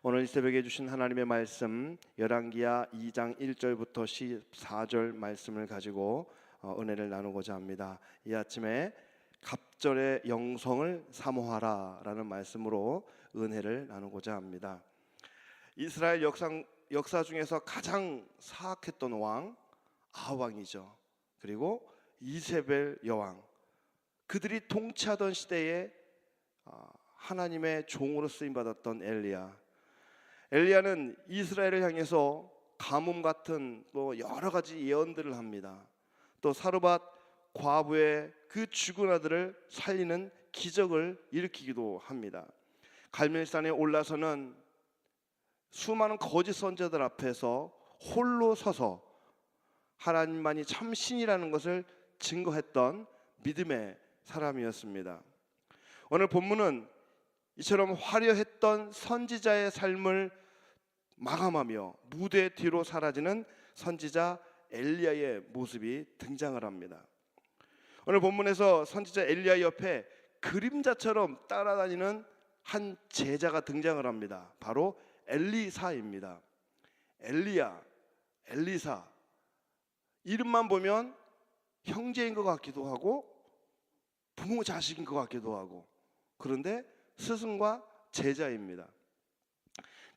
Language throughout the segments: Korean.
오늘 이 새벽에 주신 하나님의 말씀 열왕기하 2장 1절부터 14절 말씀을 가지고 은혜를 나누고자 합니다. 이 아침에 갑절의 영성을 사모하라 라는 말씀으로 은혜를 나누고자 합니다. 이스라엘 역사 중에서 가장 사악했던 왕 아합왕이죠. 그리고 이세벨 여왕, 그들이 통치하던 시대에 하나님의 종으로 쓰임받았던 엘리야는 이스라엘을 향해서 가뭄 같은 또 여러 가지 예언들을 합니다. 또 사르밧 과부의 그 죽은 아들을 살리는 기적을 일으키기도 합니다. 갈멜산에 올라서는 수많은 거짓 선지자들 앞에서 홀로 서서 하나님만이 참 신이라는 것을 증거했던 믿음의 사람이었습니다. 오늘 본문은 이처럼 화려했던 선지자의 삶을 마감하며 무대 뒤로 사라지는 선지자 엘리야의 모습이 등장을 합니다. 오늘 본문에서 선지자 엘리야 옆에 그림자처럼 따라다니는 한 제자가 등장을 합니다. 바로 엘리사입니다. 엘리야, 엘리사, 이름만 보면 형제인 것 같기도 하고 부모 자식인 것 같기도 하고, 그런데 스승과 제자입니다.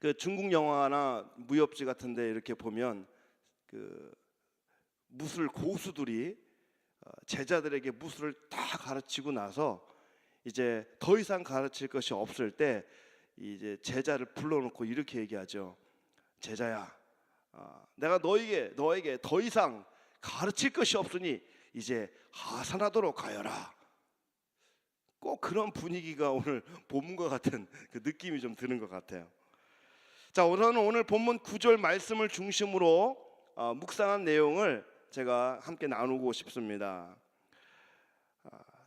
그 중국 영화나 무협지 같은데 이렇게 보면 그 무술 고수들이 제자들에게 무술을 다 가르치고 나서 이제 더 이상 가르칠 것이 없을 때 이제 제자를 불러놓고 이렇게 얘기하죠. 제자야, 내가 너에게 더 이상 가르칠 것이 없으니 이제 하산하도록 하여라. 꼭 그런 분위기가 오늘 본문과 같은 그 느낌이 좀 드는 것 같아요. 자, 오늘 본문 9절 말씀을 중심으로 묵상한 내용을 제가 함께 나누고 싶습니다.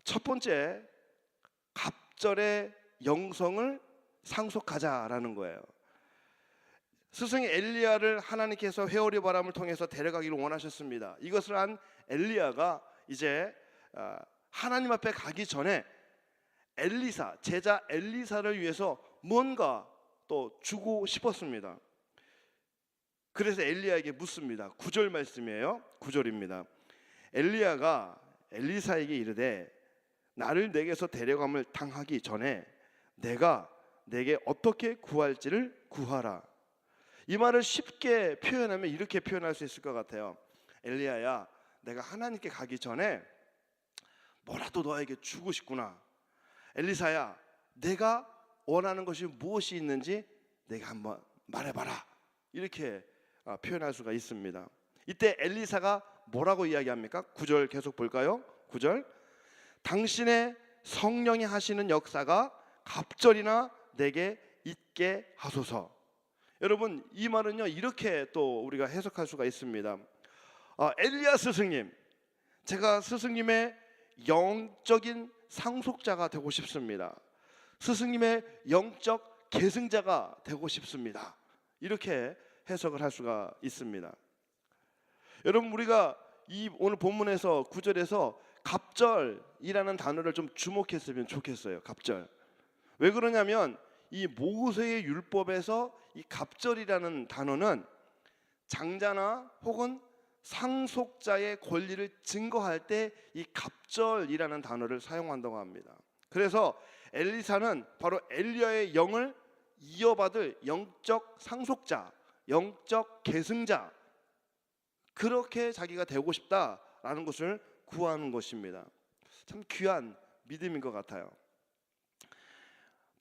첫 번째, 갑절의 영성을 상속하자라는 거예요. 스승 엘리야를 하나님께서 회오리 바람을 통해서 데려가기를 원하셨습니다. 이것을 한 엘리야가 이제 하나님 앞에 가기 전에 제자 엘리사를 위해서 뭔가 또 주고 싶었습니다. 그래서 엘리야에게 묻습니다. 9절 말씀이에요. 9절입니다. 엘리야가 엘리사에게 이르되 나를 내게서 데려감을 당하기 전에 내가 내게 어떻게 구할지를 구하라. 이 말을 쉽게 표현하면 이렇게 표현할 수 있을 것 같아요. 엘리야야, 내가 하나님께 가기 전에 뭐라도 너에게 주고 싶구나. 엘리사야, 내가 원하는 것이 무엇이 있는지 내가 한번 말해봐라. 이렇게 표현할 수가 있습니다. 이때 엘리사가 뭐라고 이야기합니까? 9절 계속 볼까요? 9절, 당신의 성령이 하시는 역사가 갑절이나 내게 있게 하소서. 여러분, 이 말은요 이렇게 또 우리가 해석할 수가 있습니다. 엘리야 스승님, 제가 스승님의 영적인 상속자가 되고 싶습니다. 스승님의 영적 계승자가 되고 싶습니다. 이렇게 해석을 할 수가 있습니다. 여러분, 우리가 이 오늘 본문에서 9절에서 갑절이라는 단어를 좀 주목했으면 좋겠어요. 갑절. 왜 그러냐면 이 모세의 율법에서 이 갑절이라는 단어는 장자나 혹은 상속자의 권리를 증거할 때 이 갑절이라는 단어를 사용한다고 합니다. 그래서 엘리사는 바로 엘리야의 영을 이어받을 영적 상속자, 영적 계승자, 그렇게 자기가 되고 싶다라는 것을 구하는 것입니다. 참 귀한 믿음인 것 같아요.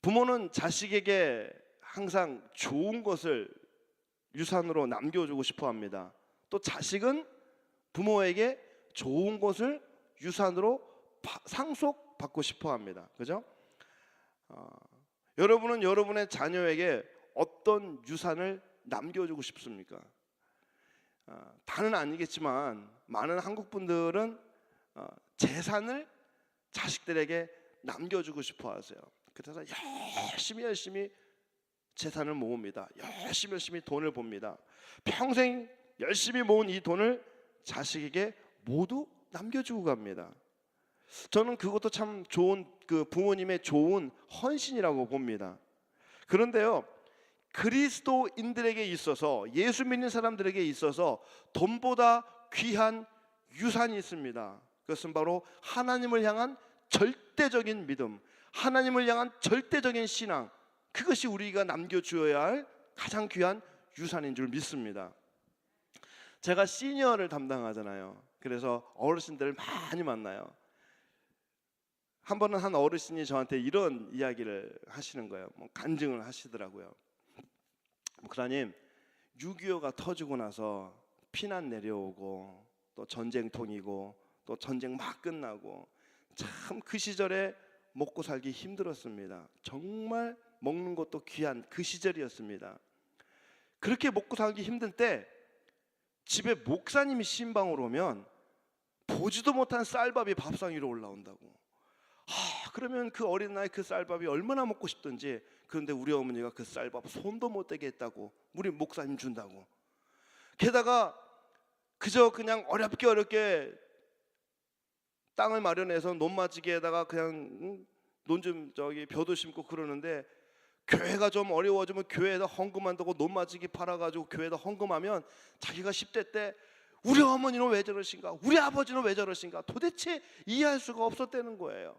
부모는 자식에게 항상 좋은 것을 유산으로 남겨주고 싶어 합니다. 또 자식은 부모에게 좋은 것을 유산으로 상속받고 싶어 합니다. 그죠? 여러분은 여러분의 자녀에게 어떤 유산을 남겨주고 싶습니까? 다는 아니겠지만 많은 한국 분들은 재산을 자식들에게 남겨주고 싶어 하세요. 그래서 열심히 재산을 모읍니다. 열심히 돈을 봅니다. 평생 열심히 모은 이 돈을 자식에게 모두 남겨주고 갑니다. 저는 그것도 참 좋은 그 부모님의 좋은 헌신이라고 봅니다. 그런데요, 그리스도인들에게 있어서, 예수 믿는 사람들에게 있어서 돈보다 귀한 유산이 있습니다. 그것은 바로 하나님을 향한 절대적인 믿음, 하나님을 향한 절대적인 신앙, 그것이 우리가 남겨주어야 할 가장 귀한 유산인 줄 믿습니다. 제가 시니어를 담당하잖아요. 그래서 어르신들을 많이 만나요. 한 번은 한 어르신이 저한테 이런 이야기를 하시는 거예요. 간증을 하시더라고요. 목사님, 6.25가 터지고 나서 피난 내려오고 또 전쟁통이고 또 전쟁 막 끝나고 참 그 시절에 먹고 살기 힘들었습니다. 정말 먹는 것도 귀한 그 시절이었습니다. 그렇게 먹고 살기 힘든 때 집에 목사님이 신방으로 오면 보지도 못한 쌀밥이 밥상 위로 올라온다고. 그러면 그 어린 나이 그 쌀밥이 얼마나 먹고 싶던지. 그런데 우리 어머니가 그 쌀밥 손도 못 대게 했다고. 우리 목사님 준다고. 게다가 그저 그냥 어렵게 땅을 마련해서 논마지기에다가 그냥 논 좀 벼도 심고 그러는데, 교회가 좀 어려워지면 교회에다 헌금한다고 논마지기 팔아가지고 교회에다 헌금하면 자기가 10대 때 우리 어머니는 왜 저러신가, 우리 아버지는 왜 저러신가 도대체 이해할 수가 없었다는 거예요.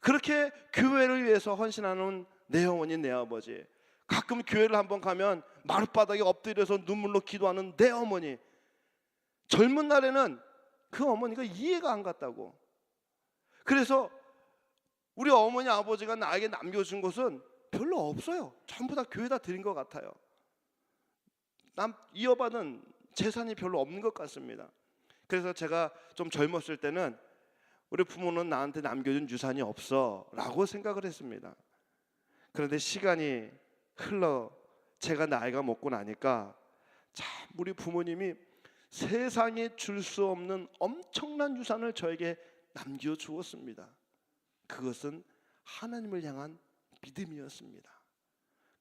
그렇게 교회를 위해서 헌신하는 내 어머니, 내 아버지, 가끔 교회를 한번 가면 마룻바닥에 엎드려서 눈물로 기도하는 내 어머니, 젊은 날에는 그 어머니가 이해가 안 갔다고. 그래서 우리 어머니 아버지가 나에게 남겨준 것은 별로 없어요. 전부 다 교회에다 드린 것 같아요. 이어받은 재산이 별로 없는 것 같습니다. 그래서 제가 좀 젊었을 때는 우리 부모는 나한테 남겨준 유산이 없어 라고 생각을 했습니다. 그런데 시간이 흘러 제가 나이가 먹고 나니까 참 우리 부모님이 세상에 줄 수 없는 엄청난 유산을 저에게 남겨주었습니다. 그것은 하나님을 향한 믿음이었습니다.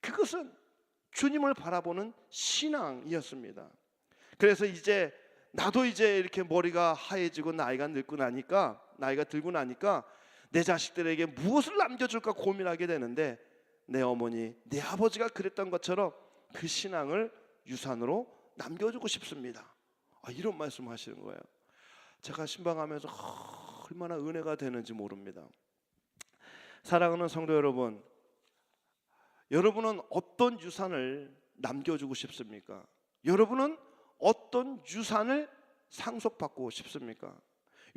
그것은 주님을 바라보는 신앙이었습니다. 그래서 이제 나도 이제 이렇게 머리가 하얘지고 나이가 들고 나니까 내 자식들에게 무엇을 남겨줄까 고민하게 되는데, 내 어머니, 내 아버지가 그랬던 것처럼 그 신앙을 유산으로 남겨주고 싶습니다. 이런 말씀하시는 거예요. 제가 신방하면서 얼마나 은혜가 되는지 모릅니다. 사랑하는 성도 여러분, 여러분은 어떤 유산을 남겨주고 싶습니까? 여러분은 어떤 유산을 상속받고 싶습니까?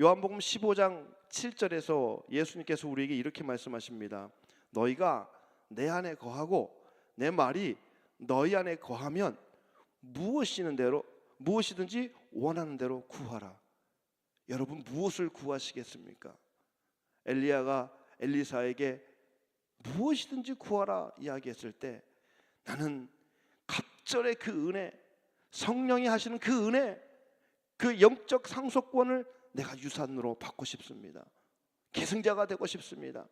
요한복음 15장 7절에서 예수님께서 우리에게 이렇게 말씀하십니다. 너희가 내 안에 거하고 내 말이 너희 안에 거하면 무엇이든지 원하는 대로 구하라. 여러분 무엇을 구하시겠습니까? 엘리야가 엘리사에게 무엇이든지 구하라 이야기했을 때, 나는 갑절의 그 은혜, 성령이 하시는 그 은혜, 그 영적 상속권을 내가 유산으로 받고 싶습니다. 계승자가 되고 싶습니다.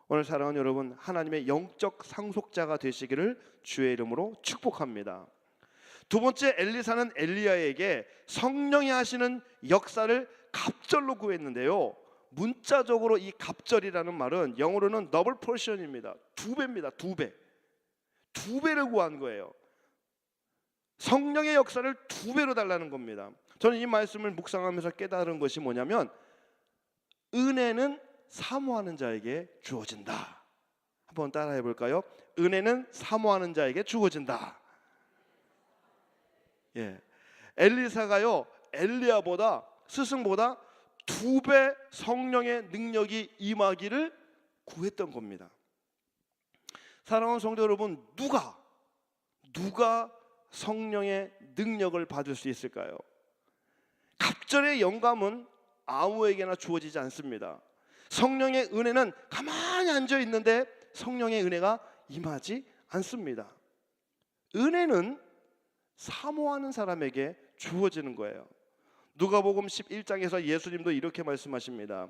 오늘 사랑하는 여러분, 하나님의 영적 상속자가 되시기를 주의 이름으로 축복합니다. 두 번째, 엘리사는 엘리야에게 성령이 하시는 역사를 갑절로 구했는데요, 문자적으로 이 갑절이라는 말은 영어로는 더블 포션입니다. 2배입니다. 2배. 2배를 구한 거예요. 성령의 역사를 2배로 달라는 겁니다. 저는 이 말씀을 묵상하면서 깨달은 것이 뭐냐면, 은혜는 사모하는 자에게 주어진다. 한번 따라해 볼까요? 은혜는 사모하는 자에게 주어진다. 엘리사가요, 엘리야보다, 스승보다 2배 성령의 능력이 임하기를 구했던 겁니다. 사랑하는 성도 여러분, 누가 성령의 능력을 받을 수 있을까요? 갑절의 영감은 아무에게나 주어지지 않습니다. 성령의 은혜는 가만히 앉아 있는데 성령의 은혜가 임하지 않습니다. 은혜는 사모하는 사람에게 주어지는 거예요. 누가복음 11장에서 예수님도 이렇게 말씀하십니다.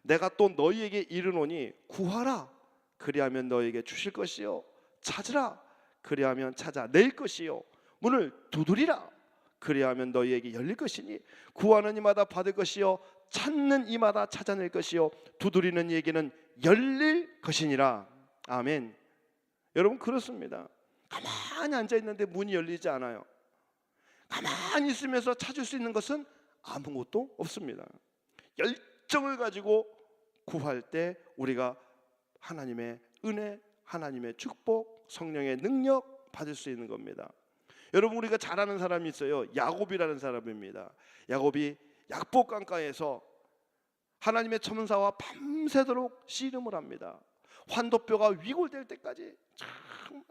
내가 또 너희에게 이르노니 구하라 그리하면 너희에게 주실 것이요, 찾으라 그리하면 찾아낼 것이요, 문을 두드리라 그리하면 너희에게 열릴 것이니 구하는 이마다 받을 것이요, 찾는 이마다 찾아낼 것이요, 두드리는 이에게는 열릴 것이니라. 아멘. 여러분, 그렇습니다. 가만히 앉아 있는데 문이 열리지 않아요. 가만히 있으면서 찾을 수 있는 것은 아무것도 없습니다. 열정을 가지고 구할 때 우리가 하나님의 은혜, 하나님의 축복, 성령의 능력 받을 수 있는 겁니다. 여러분, 우리가 잘 아는 사람이 있어요. 야곱이라는 사람입니다. 야곱이 약복 강가에서 하나님의 천사와 밤새도록 씨름을 합니다. 환도뼈가 위골될 때까지 참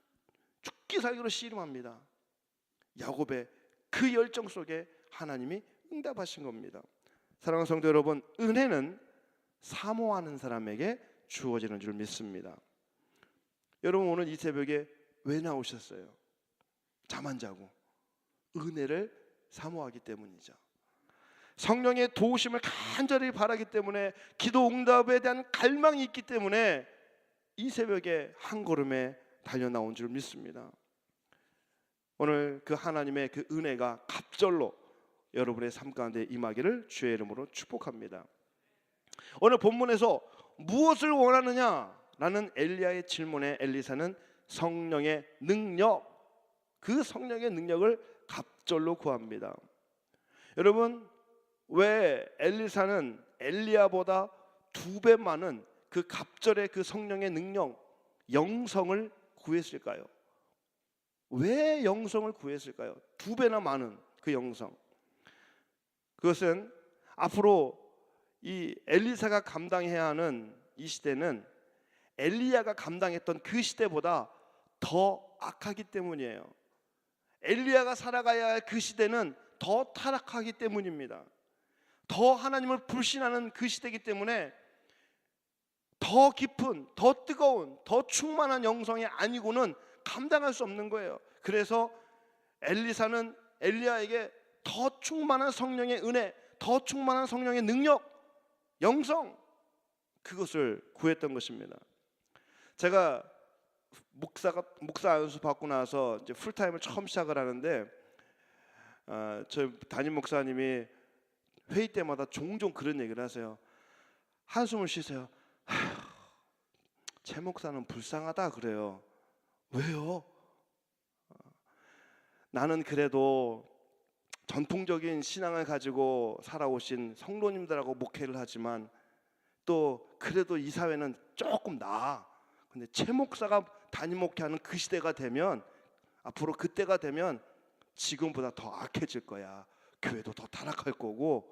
죽기 살기로 씨름합니다. 야곱의 그 열정 속에 하나님이 응답하신 겁니다. 사랑하는 성도 여러분, 은혜는 사모하는 사람에게 주어지는 줄 믿습니다. 여러분, 오늘 이 새벽에 왜 나오셨어요? 잠 안 자고 은혜를 사모하기 때문이죠. 성령의 도우심을 간절히 바라기 때문에, 기도 응답에 대한 갈망이 있기 때문에 이 새벽에 한 걸음에 달려 나온 줄 믿습니다. 오늘 그 하나님의 그 은혜가 갑절로 여러분의 삶 가운데 임하기를 주의 이름으로 축복합니다. 오늘 본문에서 무엇을 원하느냐 라는 엘리야의 질문에 엘리사는 성령의 능력, 그 성령의 능력을 갑절로 구합니다. 여러분, 왜 엘리사는 엘리야보다 2배 많은 그 갑절의 그 성령의 능력, 영성을 구했을까요? 왜 영성을 구했을까요? 2배나 많은 그 영성. 그것은 앞으로 이 엘리사가 감당해야 하는 이 시대는 엘리야가 감당했던 그 시대보다 더 악하기 때문이에요. 엘리야가 살아가야 할 그 시대는 더 타락하기 때문입니다. 더 하나님을 불신하는 그 시대이기 때문에 더 깊은, 더 뜨거운, 더 충만한 영성이 아니고는 감당할 수 없는 거예요. 그래서 엘리사는 엘리야에게 더 충만한 성령의 은혜, 더 충만한 성령의 능력, 영성, 그것을 구했던 것입니다. 제가 목사 안수 받고 나서 이제 풀타임을 처음 시작을 하는데, 저 담임 목사님이 회의 때마다 종종 그런 얘기를 하세요. 한숨을 쉬세요. 제 목사는 불쌍하다 그래요. 왜요? 나는 그래도 전통적인 신앙을 가지고 살아오신 성도님들하고 목회를 하지만 또 그래도 이 사회는 조금 나아. 근데 최 목사가 담임 목회하는 그 시대가 되면, 앞으로 그때가 되면 지금보다 더 악해질 거야. 교회도 더 타락할 거고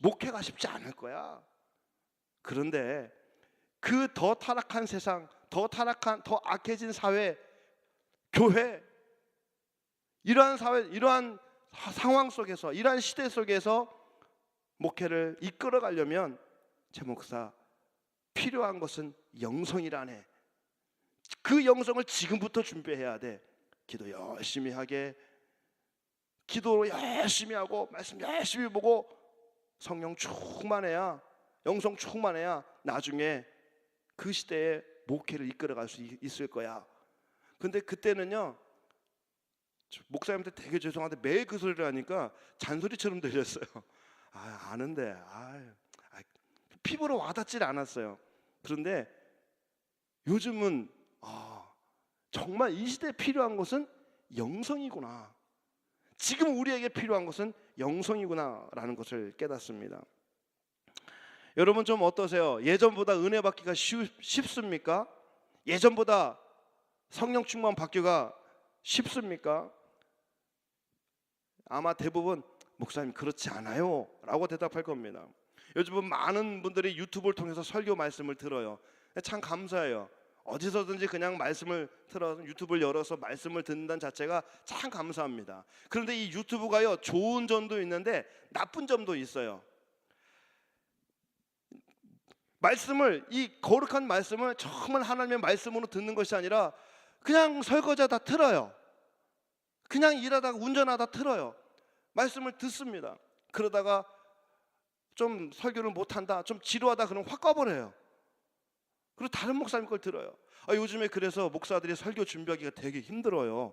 목회가 쉽지 않을 거야. 그런데 그 더 타락한 세상, 더 타락한, 더 악해진 사회, 교회, 이러한 사회, 이러한 상황 속에서, 이러한 시대 속에서 목회를 이끌어 가려면 최 목사, 필요한 것은 영성이라네. 그 영성을 지금부터 준비해야 돼. 기도 열심히 하게, 기도 열심히 하고 말씀 열심히 보고 성령 충만해야, 영성 충만해야 나중에 그 시대에 목회를 이끌어갈 수 있을 거야. 근데 그때는요, 목사님한테 되게 죄송한데 매일 그 소리를 하니까 잔소리처럼 들렸어요. 아는데 피부로 와닿질 않았어요. 그런데 요즘은 정말 이 시대에 필요한 것은 영성이구나. 지금 우리에게 필요한 것은 영성이구나 라는 것을 깨닫습니다. 여러분 좀 어떠세요? 예전보다 은혜 받기가 쉽습니까? 예전보다 성령 충만 받기가 쉽습니까? 아마 대부분 목사님 그렇지 않아요 라고 대답할 겁니다. 요즘은 많은 분들이 유튜브를 통해서 설교 말씀을 들어요. 참 감사해요. 어디서든지 그냥 말씀을 틀어서, 유튜브를 열어서 말씀을 듣는다는 자체가 참 감사합니다. 그런데 이 유튜브가요, 좋은 점도 있는데 나쁜 점도 있어요. 말씀을, 이 거룩한 말씀을 정말 하나님의 말씀으로 듣는 것이 아니라 그냥 설거지하다 틀어요. 그냥 일하다가 운전하다 틀어요. 말씀을 듣습니다. 그러다가 좀 설교를 못한다, 좀 지루하다 그러면 확 꺼버려요. 그리고 다른 목사님 걸 들어요. 요즘에 그래서 목사들이 설교 준비하기가 되게 힘들어요.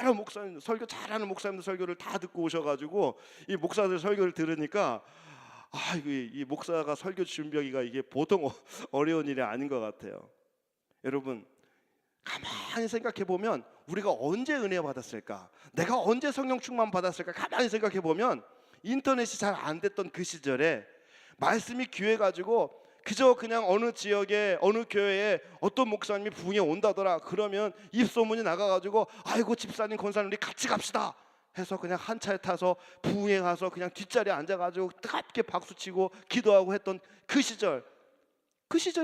여러 목사님, 설교 잘하는 목사님들 설교를 다 듣고 오셔가지고 이 목사들 설교를 들으니까 이 목사가 설교 준비하기가 이게 보통 어려운 일이 아닌 것 같아요. 여러분, 가만히 생각해 보면 우리가 언제 은혜 받았을까? 내가 언제 성령 충만 받았을까? 가만히 생각해 보면 인터넷이 잘 안 됐던 그 시절에 말씀이 귀해 가지고 그저 그냥 어느 지역에 어느 교회에 어떤 목사님이 부흥에 온다더라 그러면 입소문이 나가가지고 아이고 집사님 권사님 우리 같이 갑시다 해서 그냥 한 차에 타서 부흥에 가서 그냥 뒷자리에 앉아가지고 뜨겁게 박수치고 기도하고 했던 그 시절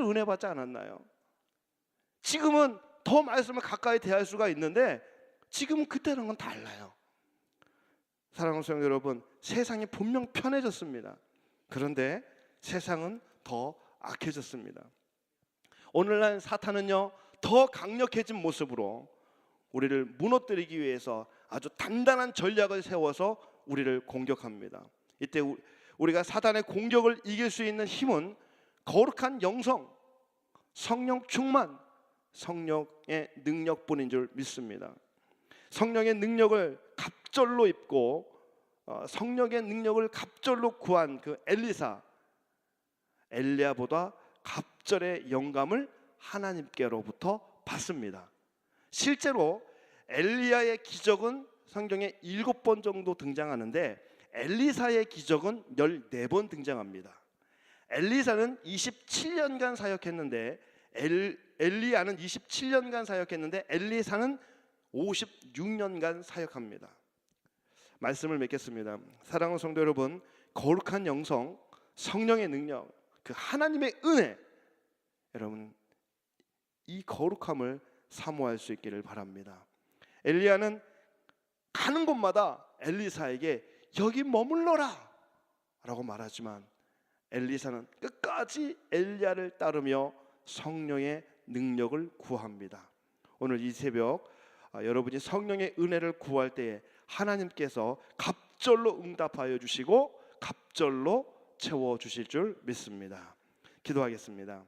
은혜 받지 않았나요? 지금은 더 말씀을 가까이 대할 수가 있는데 지금은 그때랑은 달라요. 사랑하는 성도 여러분, 세상이 분명 편해졌습니다. 그런데 세상은 더 악해졌습니다. 오늘날 사탄은요 더 강력해진 모습으로 우리를 무너뜨리기 위해서 아주 단단한 전략을 세워서 우리를 공격합니다. 이때 우리가 사탄의 공격을 이길 수 있는 힘은 거룩한 영성, 성령 충만, 성령의 능력뿐인 줄 믿습니다. 성령의 능력을 갑절로 입고 성령의 능력을 갑절로 구한 그 엘리야보다 갑절의 영감을 하나님께로부터 받습니다. 실제로 엘리야의 기적은 성경에 7번 정도 등장하는데 엘리사의 기적은 14번 등장합니다. 엘리사는 27년간 사역했는데 엘리야는 27년간 사역했는데 엘리사는 56년간 사역합니다. 말씀을 맺겠습니다. 사랑하는 성도 여러분, 거룩한 영성, 성령의 능력, 그 하나님의 은혜, 여러분 이 거룩함을 사모할 수 있기를 바랍니다. 엘리야는 가는 곳마다 엘리사에게 여기 머물러라 라고 말하지만 엘리사는 끝까지 엘리야를 따르며 성령의 능력을 구합니다. 오늘 이 새벽 여러분이 성령의 은혜를 구할 때에 하나님께서 갑절로 응답하여 주시고 갑절로 채워주실 줄 믿습니다. 기도하겠습니다.